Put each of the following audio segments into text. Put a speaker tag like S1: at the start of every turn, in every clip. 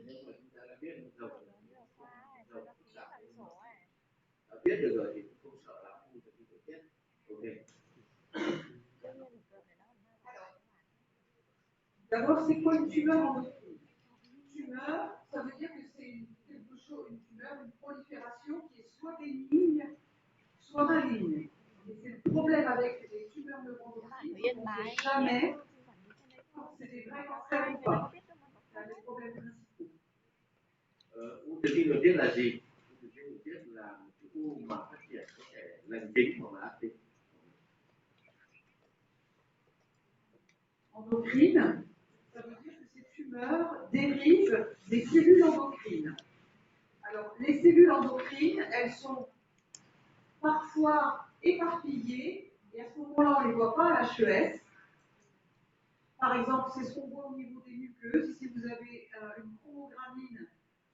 S1: nếu mà chúng ta đã biết được rồi đã biết được rồi thì cũng không sợ lắm u thực bì cổ tiết. Ok.
S2: D'abord, c'est quoi une tumeur endocrine? Tumeur, ça veut dire que c'est quelque chose, une tumeur, une prolifération qui est soit bénigne, soit maligne. Et c'est le problème avec les tumeurs neuroendocrines, on ne sait jamais c'est des vrais cancers ou pas. C'est un des problèmes principaux.
S1: U thực bì cổ tiết là gì? U thực bì cổ tiết là một cái u mà phát triển có thể lành tính hoặc là ác tính.
S2: Endocrine, ça veut dire que ces tumeurs dérivent des cellules endocrines. Alors, les cellules endocrines, elles sont parfois éparpillées, et à ce moment-là, on ne les voit pas à l'HES. Par exemple, c'est ce qu'on voit au niveau des muqueuses. Ici, vous avez une chromogrammine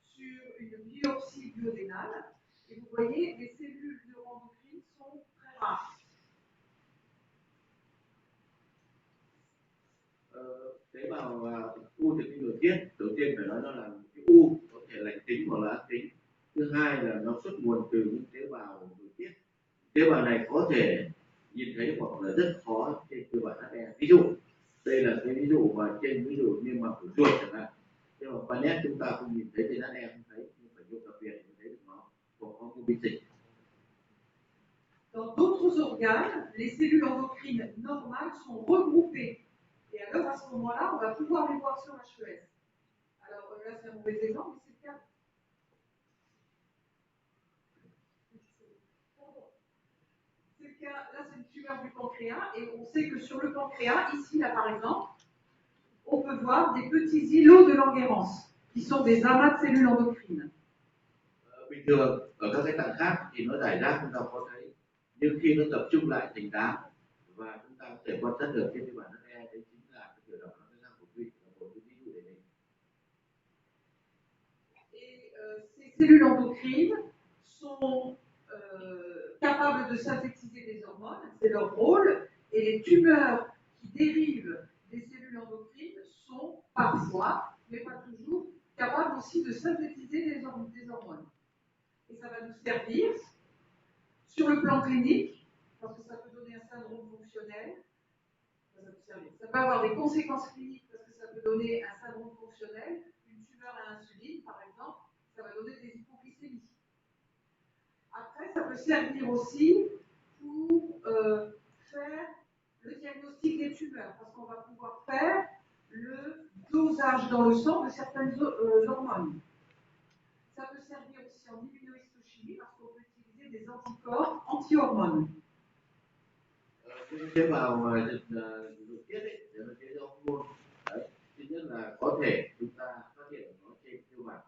S2: sur une biopsie duodénale, et vous voyez, les cellules neuroendocrines sont très rares.
S1: Tế bào u thực bì cổ tiết đầu tiên phải nói nó là một cái u có thể lành tính hoặc là ác tính. Thứ hai là nó xuất nguồn từ những tế bào nội tiết. Tế bào này có thể nhìn thấy hoặc là rất khó trên cơ bản HE. Ví dụ đây là cái ví dụ mà trên ví dụ như mà của chuột chẳng hạn, nhưng mà qua nét chúng ta không nhìn thấy trên HE không thấy, nhưng phải vô cà phê mới thấy được nó hoặc có cái biến dịch.
S2: Dans d'autres organes, les cellules endocrines normales sont regroupées. Et alors, à ce moment-là, on va pouvoir les voir sur HES. Alors là, c'est un mauvais exemple, mais c'est le cas. C'est le cas, là, c'est une tumeur du pancréas, et on sait que sur le pancréas, ici, là, par exemple, on peut voir des petits îlots de Langerhans, qui sont des amas de cellules endocrines.
S1: Bình thường, ở các cái tạng khác thì nó rải rác chúng ta có thấy, nhưng khi nó tập trung lại thành đám và chúng ta có thể quan sát được trên cái bản HE, đấy chính là cái kiểu đó nó ra của vị, là một cái ví dụ để mình.
S2: Et ces cellules endocrines sont capables de synthétiser des hormones, c'est leur rôle, et les tumeurs qui dérivent des cellules endocrines sont parfois, mais pas toujours, capables aussi de synthétiser des hormones. Et ça va nous servir sur le plan clinique, parce que ça peut donner un syndrome fonctionnel. Ça peut avoir des conséquences cliniques, parce que ça peut donner un syndrome fonctionnel, une tumeur à insuline, par exemple, ça va donner des hypoglycémies. Après, ça peut servir aussi pour faire le diagnostic des tumeurs, parce qu'on va pouvoir faire le dosage dans le sang de certaines hormones. Ça peut servir aussi en immunohistochimie, parce qu'on peut utiliser des anticorps anti-hormones.
S1: Cái tế bào mà nội tiết ấy, để nó chế ra hormone, đấy, thứ nhất là có thể chúng ta phát hiện nó trên tiêu bản,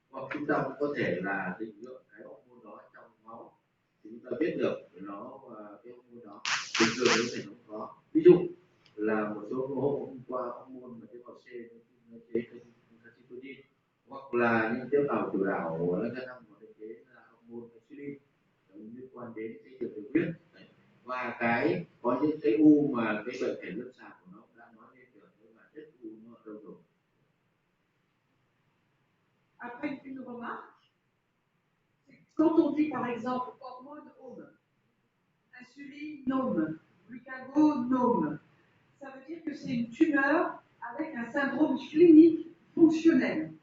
S1: hoặc chúng ta cũng có thể là định lượng cái hormone đó trong máu, thì chúng ta biết được nó cái hormone đó bình thường có thể nó có. Ví dụ là một số hôm qua hormone mà tế bào C nó chế calcitonin, hoặc là những tế bào chủ đạo của nó năng nó chế ra hormone insulin liên quan đến cái việc đường huyết. Và cái có những cái u mà cái bệnh thể lâm sàng của nó đã nói lên được, nhưng mà chất u nó ở đâu rồi.
S2: Après, une remarque, quand on dit par exemple hormone home, insuline nome, glucagonome, ça veut dire que c'est une tumeur avec un syndrome clinique fonctionnel.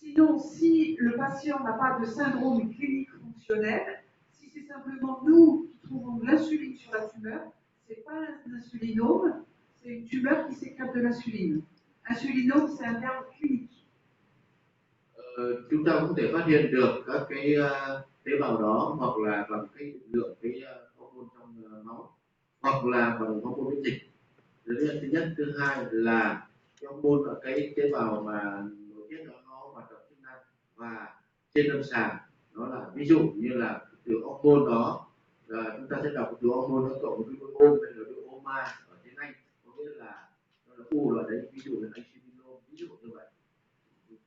S2: Sinon, si le patient n'a pas de syndrome clinique fonctionnel, si c'est simplement nous qui trouvons de l'insuline sur la tumeur, ce n'est pas un insulinome, c'est une tumeur qui sécrète de l'insuline. Insulinome, c'est un terme clinique.
S1: Chúng ta cũng có thể phát hiện được các cái tế bào đó, hoặc là bằng cái lượng cái hormone trong máu, hoặc là bằng hormone miễn dịch. Đấy là thứ nhất. Thứ hai là cái hormone ở cái tế bào mà nội tiết nó hoạt động chức năng, và trên lâm sàng nó là ví dụ như là từ hormone đó là chúng ta sẽ đọc từ hormone nó cộng với cái ôm hay là cái oma ở tiếng Anh, có nghĩa là nó là u là đấy, ví dụ là insulinome, ví dụ như vậy,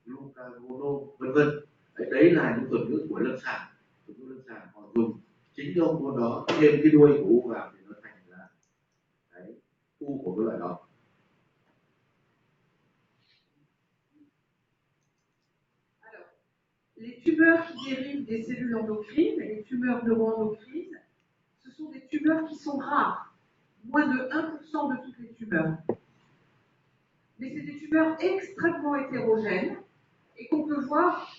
S1: glucagonome, vân vân. Đấy là những thuật ngữ của lâm sàng. Thuật ngữ lâm sàng họ dùng chính cái hormone đó thêm cái đuôi của u vào thì nó thành là cái u của cái loại đó.
S2: les tumeurs qui dérivent des cellules endocrines, les tumeurs neuroendocrines, ce sont des tumeurs qui sont rares, moins de 1% de toutes les tumeurs. Mais c'est des tumeurs extrêmement hétérogènes et qu'on peut voir,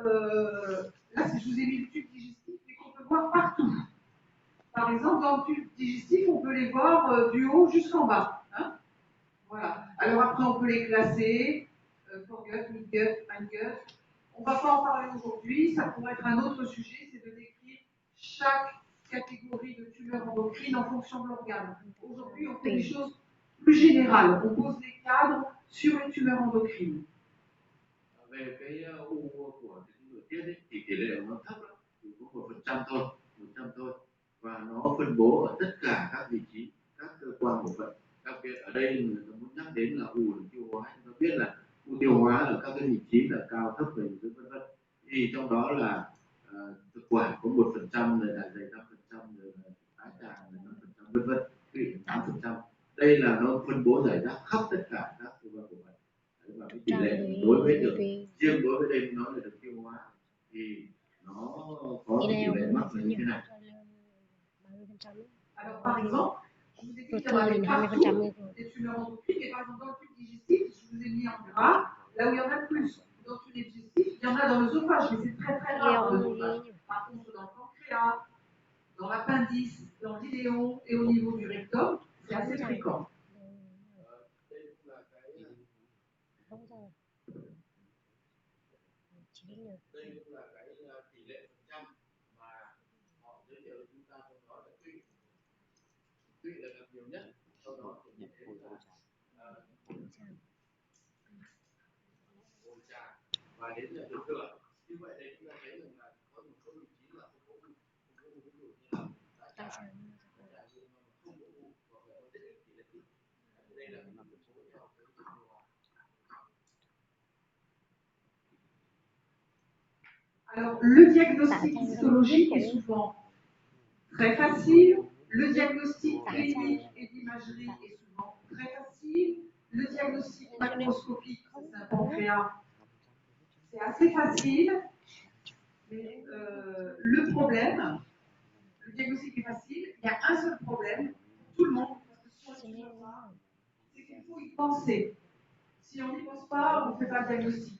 S2: là je vous ai mis le tube digestif, mais qu'on peut voir partout. Par exemple, dans le tube digestif, on peut les voir du haut jusqu'en bas. Hein, voilà. Alors après, on peut les classer, foregut, midgut, hindgut. On ne va pas en parler aujourd'hui, ça pourrait être un autre sujet, c'est de décrire chaque catégorie de tumeurs endocrines en fonction de l'organe. Aujourd'hui, on fait des choses plus générales, on pose des cadres sur les tumeurs endocrines.
S1: Về cái u của cái nội tiết ấy, thì tỷ lệ nó thấp lắm, chỉ có 1% thôi, 100 thôi, và nó phân bố ở tất cả các vị trí, các cơ quan bộ phận. Đặc biệt ở đây người ta muốn nhắc đến là u đường tiêu hóa, chúng ta biết là u tiêu hóa ở các cái vị trí là cao thấp về dưới vân vân. Thì trong đó là thực quản có 1%, rồi dạ dày 5%, rồi đại tràng là 5%, vân vân, tụy 8%. Đây là nó phân bố rải rác khắp tất cả các cơ quan bộ phận. Và cái tỷ lệ đối với được riêng đối với đây nó là được tiêu hóa thì nó có cái tỷ lệ mắc là như thế này.
S2: Alors par exemple, je vous ai dit qu'il y en avait partout des tumeurs endocrines, mais par exemple dans le tube digestif, je vous ai mis en gras, là où il y en a plus. Dans le tube digestif, il y en a dans l'œsophage, mais c'est très très rare dans l'œsophage. Par contre, dans le pancréas, dans l'appendice, dans l'iléon et au niveau du rectum, c'est assez fréquent.
S1: Đây cũng là cái tỷ lệ phần trăm mà họ giới thiệu cho chúng ta, trong đó là tụy là gặp nhiều nhất, sau đó thì đến là bồi tràng và đến là tiểu thừa. Như vậy đây chúng ta thấy rằng là có một số vị trí là không có u, ví dụ như là đại tràng không có u hoặc là có rất ít tỷ lệ ít. Đây là một số nhà học với tiêu hóa.
S2: Alors, le diagnostic histologique est souvent très facile, le diagnostic clinique et d'imagerie est souvent très facile, le diagnostic macroscopique, c'est un pancréas, c'est assez facile, mais le problème, le diagnostic est facile, il y a un seul problème pour tout le monde, parce que c'est qu'il faut y penser. Si on n'y pense pas, on ne fait pas le diagnostic.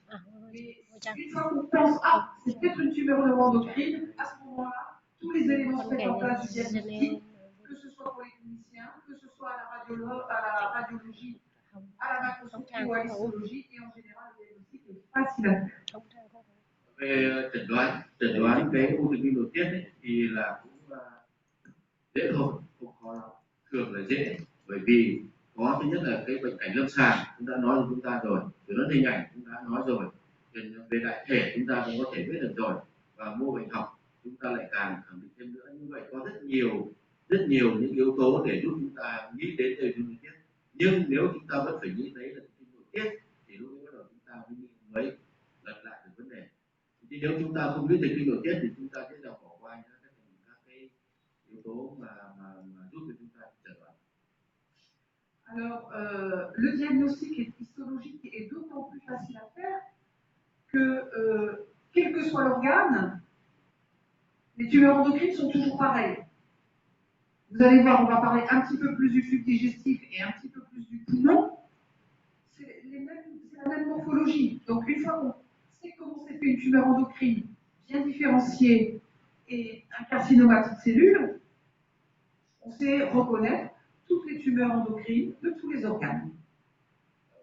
S2: Mais une fois qu'on pense, ah, c'est peut-être une tumeur neuroendocrine, à ce moment-là, tous les éléments se mettent en place du diagnostic, que ce soit pour les cliniciens, que ce soit à la radiologie, à la macroscopie ou à l'histologie, et en général, le diagnostic est facile à faire.
S1: Về chẩn đoán cái u thực bì nội tiết ấy, thì là cũng dễ thôi, không khó lắm, thường là dễ, bởi vì có thứ nhất là cái bệnh cảnh lâm sàng chúng đã nói với chúng ta rồi, rồi nó hình ảnh chúng đã nói rồi, về đại thể chúng ta cũng có thể biết được rồi, và mô bệnh học chúng ta lại càng khẳng định thêm nữa. Như vậy có rất nhiều những yếu tố để giúp chúng ta nghĩ đến về nội tiết. Nhưng nếu chúng ta vẫn phải nghĩ đấy là nội tiết thì lúc bắt đầu chúng ta mới lật lại được vấn đề. Thì nếu chúng ta không biết về kinh nội tiết thì chúng ta sẽ dòng bỏ qua các cái yếu tố mà giúp cho chúng ta chẩn đoán.
S2: Alors, le diagnostic histologique est d'autant plus facile à faire que, quel que soit l'organe, les tumeurs endocrines sont toujours pareilles. Vous allez voir, on va parler un petit peu plus du tube digestif et un petit peu plus du poumon. C'est la même morphologie. Donc, une fois qu'on sait comment c'est fait une tumeur endocrine bien différenciée et un carcinoma de cellules, on sait reconnaître toutes les tumeurs endocrines de tous les organes.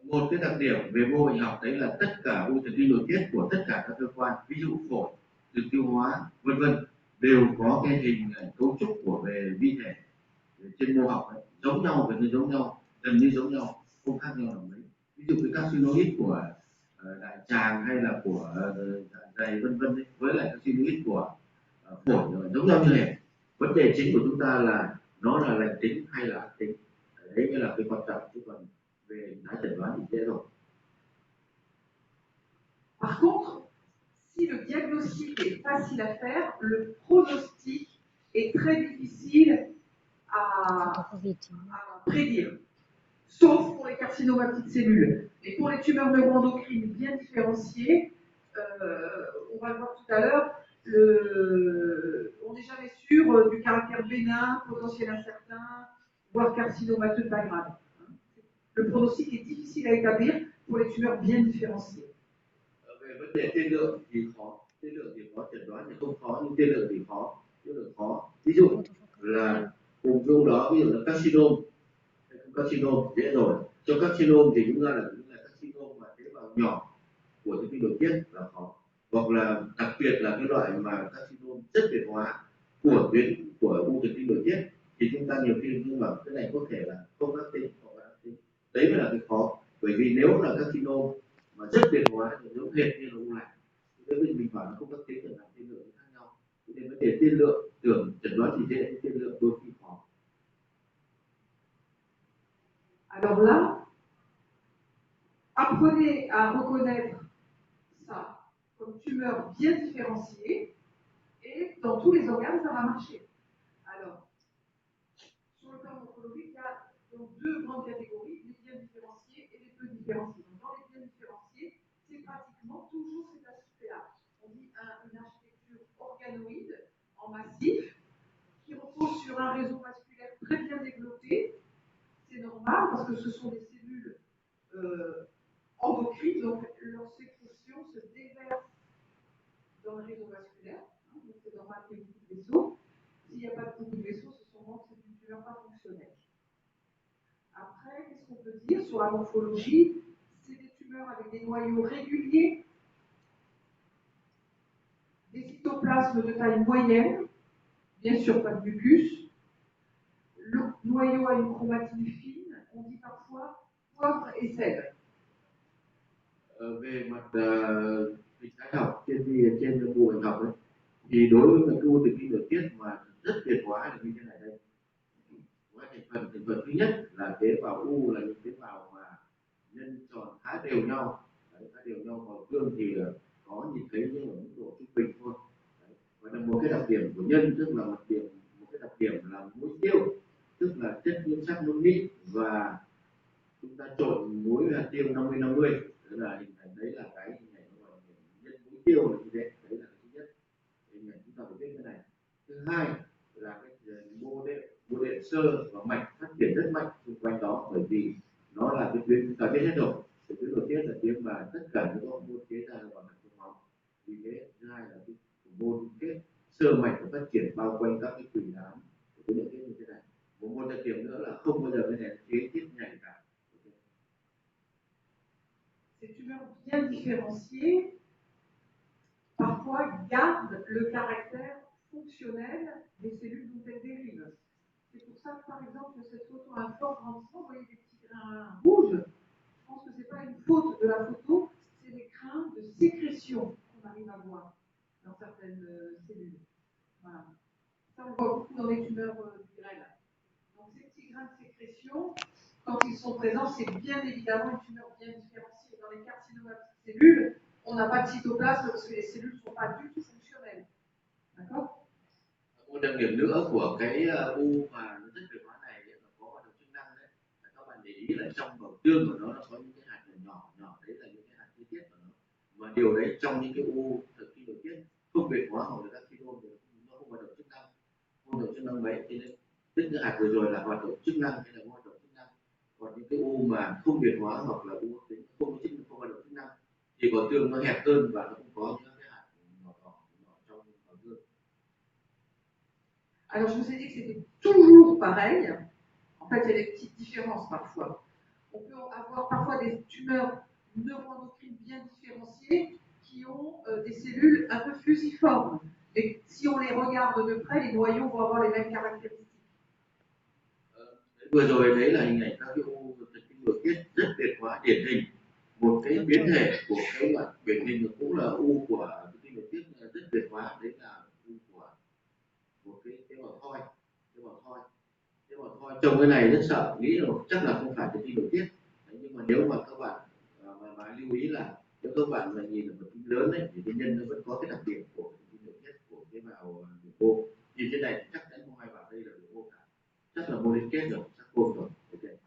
S1: Một cái đặc điểm về mô bệnh học đấy là tất cả u thần kinh nội tiết của tất cả các cơ quan, ví dụ phổi, đường tiêu hóa, vân vân, đều có cái hình cấu trúc của về vi thể trên mô học ấy, giống nhau, gần như giống nhau, không khác nhau là mấy. Ví dụ cái carcinoid của đại tràng hay là của dạ dày vân vân với lại carcinoid của phổi giống nhau như hệt. Vấn đề chính của chúng ta là nó là lành tính hay là ác tính, đấy mới là cái quan trọng, chứ còn về đã chẩn đoán thì dễ rồi.
S2: Par contre, si le diagnostic est facile à faire, le pronostic est très difficile à prédire, sauf pour les carcinomas de cellules. Et pour les tumeurs neuroendocrines bien différenciées, on va le voir tout à l'heure, on n'est jamais sûr du caractère bénin, potentiel incertain, voire carcinomateux de bas grade. Le pronostic est difficile à établir pour les tumeurs bien différenciées.
S1: Về vấn đề tiên lượng thì khó, tiên lượng thì khó, chẩn đoán thì không khó, nhưng tiên lượng thì khó, tiên lượng khó. Ví dụ là vùng chung đó, ví dụ là carcinoma, carcinoma dễ rồi. Trong carcinoma thì chúng ta là carcinoma mà tế bào nhỏ của thần kinh nội tiết là khó, hoặc là đặc biệt là cái loại mà carcinoma rất biệt hóa của tuyến của u thần kinh nội tiết thì chúng ta nhiều khi nhưng mà cái này có thể là không ác tính hoặc là ác tính, đấy mới là cái khó. Bởi vì nếu là carcinoma mà rất biệt hóa thì giống hệt như là u lành, nếu mình bảo nó không ác tính thì là tiên lượng khác nhau. Cho nên vấn đề tiên lượng tưởng chẩn đoán thì dễ, tiên lượng đôi khi khó.
S2: Alors là, apprenez à reconnaître ça comme tumeur bien différenciée et dans tous les organes, ça va marcher. Alors, sur le plan morphologique, il y a donc deux grandes catégories, les bien différenciés et les peu différenciés. Donc, dans les bien différenciés, c'est pratiquement toujours cet aspect-là. On dit une architecture organoïde en massif qui repose sur un réseau vasculaire très bien développé. C'est normal parce que ce sont des cellules endocrines, donc leur sécrétion se déverse dans le réseau vasculaire. Donc c'est normal qu'il y ait beaucoup de vaisseaux. S'il n'y a pas beaucoup de vaisseaux, ce sont donc c'est une tumeur pas fonctionnelle. Après, qu'est-ce qu'on peut dire sur la morphologie? C'est des tumeurs avec des noyaux réguliers, des cytoplasmes de taille moyenne, bien sûr pas de mucus. Le noyau a une chromatine fine, on dit parfois poivre et sel.
S1: Về mặt dịch tễ học trên bộ bệnh học ấy, thì đối với cái u thần kinh nội tiết mà rất biệt hóa là như thế này đây. Thành phần thứ nhất là tế bào u là những tế bào mà nhân tròn khá đều nhau, khá đều nhau, màu tương thì có nhìn thấy nhưng ở mức độ trung bình thôi. Và là một cái đặc điểm của nhân, tức là một cái đặc điểm là muối tiêu, tức là chất nguyên sắc nó mịn và chúng ta trộn muối và hạt tiêu 50-50, tức là hình thành đấy là cái hình ảnh nó gọi là nhân muối tiêu là như thế, đấy là cái thứ nhất. Hình ảnh chúng ta phải biết cái này. Thứ hai là cái mô đệm xơ và mạch phát triển rất mạnh xung quanh đó, bởi vì nó là cái tuyến chúng ta biết hết rồi, cái tuyến nội tiết là tuyến mà tất cả những hormone chế ra là bằng trong máu. Vì thế thứ hai là cái mô kết xơ mạch và phát triển bao quanh các cái tùy đám của tuyến nội tiết như thế này. Một đặc điểm nữa là không bao giờ cái này chế tiết nhảy cả.
S2: Ces tumeurs bien différenciées, parfois gardent le caractère fonctionnel des cellules dont elles dérivent. C'est pour ça que, par exemple, cette photo a un fort grandissement, vous voyez des petits grains rouges. Je pense que ce n'est pas une faute de la photo, c'est des grains de sécrétion qu'on arrive à voir dans certaines cellules. Voilà. Ça, on le voit beaucoup dans les tumeurs du grêle. Donc, ces petits grains de sécrétion, quand ils sont présents, c'est bien évidemment une tumeur bien différenciée. Dans les carcinomas de cellules, on n'a pas de cytoplasme parce que les cellules ne sont pas du tout fonctionnelles. D'accord?
S1: Một đặc điểm nữa của cái u mà nó rất biệt hóa này là có hoạt động chức năng đấy. Các bạn để ý là trong bầu tương của nó có những cái hạt nhỏ đấy là những cái hạt chi tiết của nó. Và điều đấy trong những cái u thần kinh nội tiết không biệt hóa hoặc là các carcinoma thì nó không hoạt động chức năng, mấy. Cho nên tức cái hạt vừa rồi là hoạt động chức năng hay là hoạt động chức năng. Còn những cái u mà không biệt hóa hoặc là u tính không hoạt động chức năng thì bầu tương nó hẹp hơn và nó không có những cái hạt nhỏ trong bầu tương.
S2: Alors, je vous ai dit que c'était toujours pareil. En fait, il y a des petites différences parfois. On peut avoir parfois des tumeurs neuroendocrines bien différenciées qui ont des cellules un peu fusiformes. Et si on les regarde de près, les noyaux vont avoir les mêmes caractéristiques.
S1: Vừa rồi đấy là hình ảnh các cái u thần kinh nội tiết rất biệt hóa điển hình. Một cái biến thể của cái loại điển hình cũng là u của thần kinh nội tiết rất biệt hóa, đấy là u của một cái tế bào thoi. Trông cái này rất sợ, nghĩ là chắc là không phải thần kinh nội tiết. Đấy, nhưng mà nếu mà các bạn mà lưu ý là nếu các bạn mà nhìn ở một kinh lớn đấy thì cái nhân nó vẫn có cái đặc điểm của thần kinh nội tiết của tế bào biểu mô. Nhìn thế này chắc chắn không ai bảo đây là biểu mô cả, chắc là mô liên kết rồi, chắc vô rồi. Okay.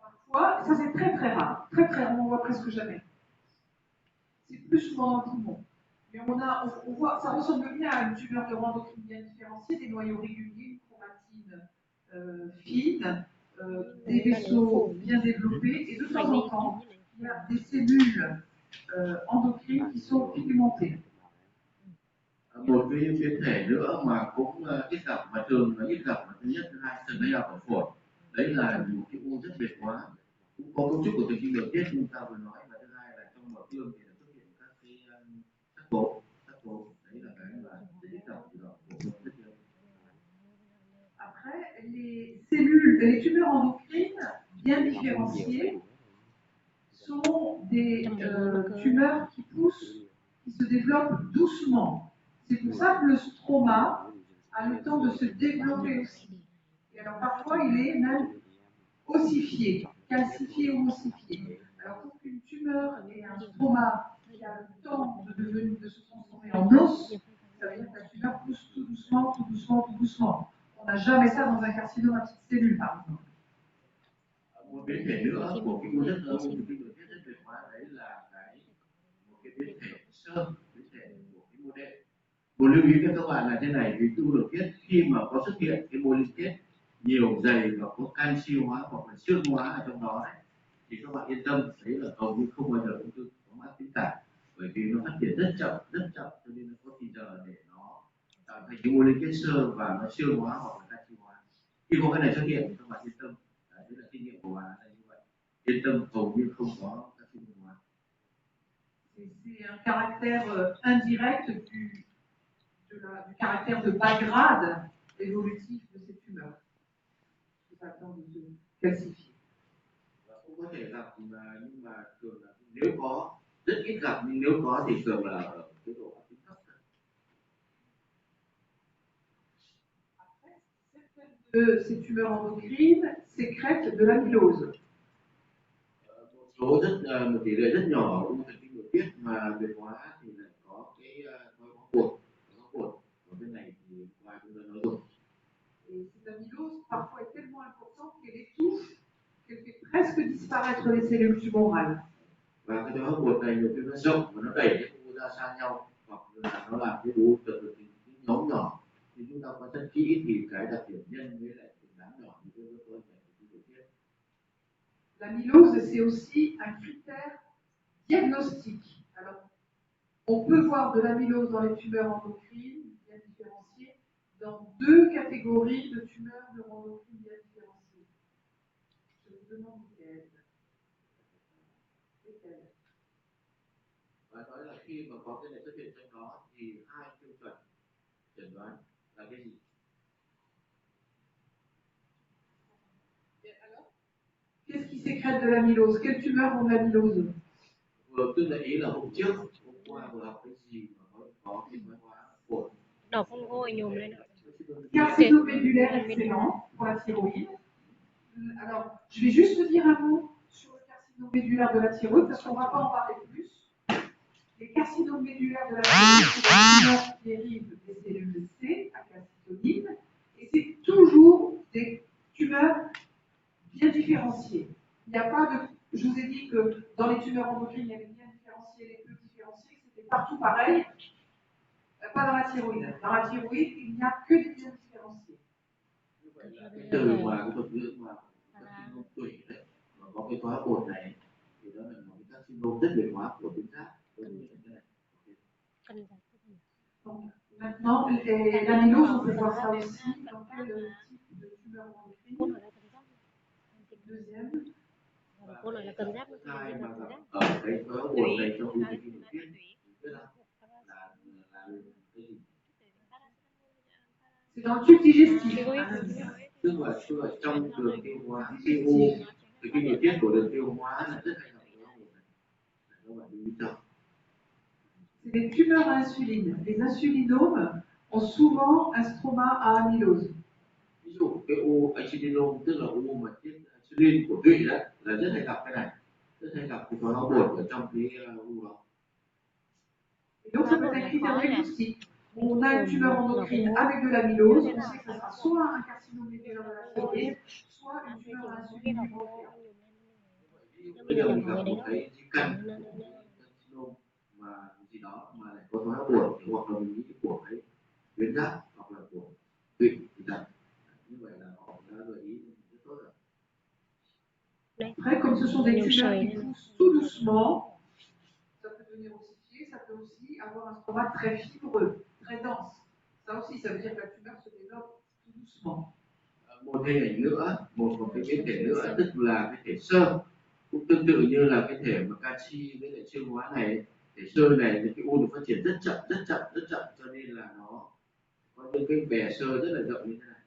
S2: Parfois, ça c'est voit presque jamais. C'est plus souvent dans le poumon. Mais on voit, ça ressemble bien à une tumeur neuroendocrine bien différenciée, des noyaux réguliers, une chromatine fine, des vaisseaux bien développés, et de temps en temps, il y a des cellules endocrines qui sont pigmentées.
S1: Một cái biến thể nữa mà cũng ít gặp mà thường là ít gặp là thứ nhất, thứ hai thường gây ở phổi. Đấy là một cái u rất biệt hóa, cũng có cấu trúc của thần kinh nội tiết như ta vừa nói, và thứ hai là trong mở tương thì xuất hiện các cái sắc tố đấy là cái mà rất ít gặp thì đó cũng rất nhiều.
S2: Après, les tumeurs endocrines bien différenciées sont des tumeurs qui poussent, qui se développent doucement. C'est pour ça que le stroma a le temps de se développer aussi. Et alors parfois, il est même ossifié, calcifié ou ossifié. Alors pour qu'une tumeur ait un stroma qui a le temps de se transformer en os, ça veut dire que la tumeur pousse tout doucement, tout doucement, tout doucement. On n'a jamais ça dans un carcinome à petite cellule, par exemple.
S1: Một biến thể nữa của cái u rất lớn, thần kinh nội tiết rất biệt hóa, đấy là một cái biến thể sơ, biến thể của cái mô đệm. Một lưu ý với các bạn là thế này, vì u nội tiết khi mà có xuất hiện cái mô liên kết nhiều dày và có canxi hóa hoặc là xương hóa ở trong đó đấy, thì các bạn yên tâm, đấy là hầu như không bao giờ ung thư có mắc tính cả, bởi vì nó phát triển rất chậm, cho nên nó có thì giờ để nó tạo thành cái mô liên kết xơ và nó xương hóa hoặc là canxi hóa. Khi có cái này xuất hiện thì các bạn yên tâm, đấy là kinh nghiệm của bạn là như vậy, yên tâm hầu như không có canxi hóa.
S2: C'est un caractère indirect du caractère de bas grade évolutif de ces tumeurs. C'est pas le temps de se calcifier.
S1: Cũng có thể gặp nhưng mà thường là nếu có, rất ít gặp, nhưng nếu có thì thường là ở cái độ ác tính thấp.
S2: Certaines de ces tumeurs endocrines sécrètent de l'amylose.
S1: Một số một tỷ lệ rất nhỏ u thần kinh nội tiết mà biệt hóa thì lại có cái khối bột ở bên này thì ngoài chúng ta nói rồi.
S2: Et cette amylose parfois est tellement importante qu'elle étouffe, qu'elle fait presque disparaître les cellules tumorales.
S1: Và cái khối bột này nhiều khi nó rộng và nó đẩy cái u ra xa nhau, hoặc là nó làm cái u trở thành những nhóm nhỏ. Thì chúng ta quan sát kỹ thì cái đặc điểm nhân với lại cái đám nhỏ như tôi nói là
S2: L'amylose, c'est aussi un critère diagnostique. Alors, on peut voir de l'amylose dans les tumeurs endocrines bien différenciées dans deux catégories de tumeurs neuroendocrines bien différenciées. Je vous demande lesquelles.
S1: Và nói là khi mà có cái này xuất hiện trong đó thì hai tiêu chuẩn chẩn đoán là cái gì?
S2: Qu'est-ce qui sécrète de l'amylose? Quelles tumeurs ont de l'amylose?
S1: Tức là ý là hôm qua vừa học cái gì mà có cái thoái hóa phổi.
S3: Đọc con ôi nhùm lên.
S2: Carcinomédulaire excellent pour la thyroïde. Alors, je vais juste dire un mot sur le carcinome médulaire de la thyroïde parce qu'on ne va pas en parler plus. Les carcinomes médulaires de la thyroïde, c'est des tumeurs qui dérivent des cellules C à calcitonin, et c'est toujours des tumeurs bien différenciées. Il n'y a pas de. Je vous ai dit que dans les tumeurs endocrines, il y avait bien différenciées, les peu différenciées, c'était partout pareil. Pas dans la thyroïde. Dans la thyroïde, il n'y a que des bien différenciés.
S1: Cái từ mà cái thuật ngữ mà carcinoma tủy đấy, mà có cái thoái bột này thì đó là một cái carcinoma rất biệt hóa của tuyến giáp.
S2: Maintenant, l'amylose, on peut voir ça aussi dans quel type de tumeur endocrine. Deuxième.
S3: Cô nói là cầm giáp nó
S1: Hai mà
S3: cầm giáp.
S1: ở cái thoái bột này trong u thần kinh nội tiết là cái gì?
S2: C'est dans le tube digestif.
S1: Tức là trong đường tiêu hóa, cái u thần kinh nội tiết của đường tiêu hóa là rất hay gặp thoái bột này. Các bạn lưu ý cho.
S2: C'est des tumeurs à insuline. Les insulinomes ont souvent un stroma à amylose.
S1: Ví dụ cái u acidinome, tức là u mà tiết insulin của tụy đó, là rất hay gặp cái này, rất hay gặp cái thoái hóa bột ở trong cái u đó.
S2: Et donc ça peut être critère diagnostique. On a une tumeur endocrine avec de l'amylose, on sait que ce sera soit un carcinome médulaire de la thyroïde, soit une tumeur à insuline du bronchial.
S1: bây giờ mình gặp một cái di căn carcinoma mà gì đó mà lại có thoái buồn thì hoặc là mình nghĩ của cái tuyến giáp hoặc là của tụy thì thật, như vậy là họ đã gợi ý rất tốt rồi.
S2: Après, comme ce sont des tumeurs qui poussent tout doucement, ça peut devenir ossifié, ça peut aussi avoir un stomate très fibreux, très dense. Ça aussi, ça veut dire que la tumeur se développe tout doucement.
S1: Một hình ảnh nữa, một cái biến thể nữa tức là cái thể xơ, cũng tương tự như là cái thể mà canxi với lại siêu hóa này. Thể xơ này thì cái u được phát triển rất chậm cho nên là nó có những cái bè xơ rất là rộng như thế này.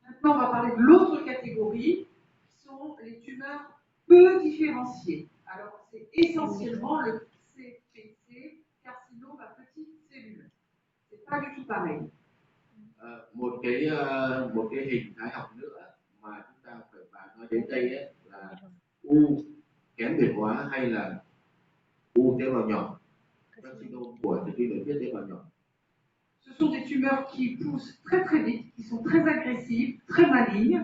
S2: Maintenant, on va parler de l'autre catégorie, qui sont les tumeurs peu différenciées. Alors, c'est essentiellement le CPC, carcinome à petites cellules. C'est pas du tout pareil.
S1: Một cái hình thái học nữa mà chúng ta phải nói đến đây ấy, là u kém biệt hóa hay là u tế bào nhỏ, carcinome của thần kinh nội tiết tế bào nhỏ.
S2: Ce sont des tumeurs qui poussent très très vite, qui sont très agressives, très malignes.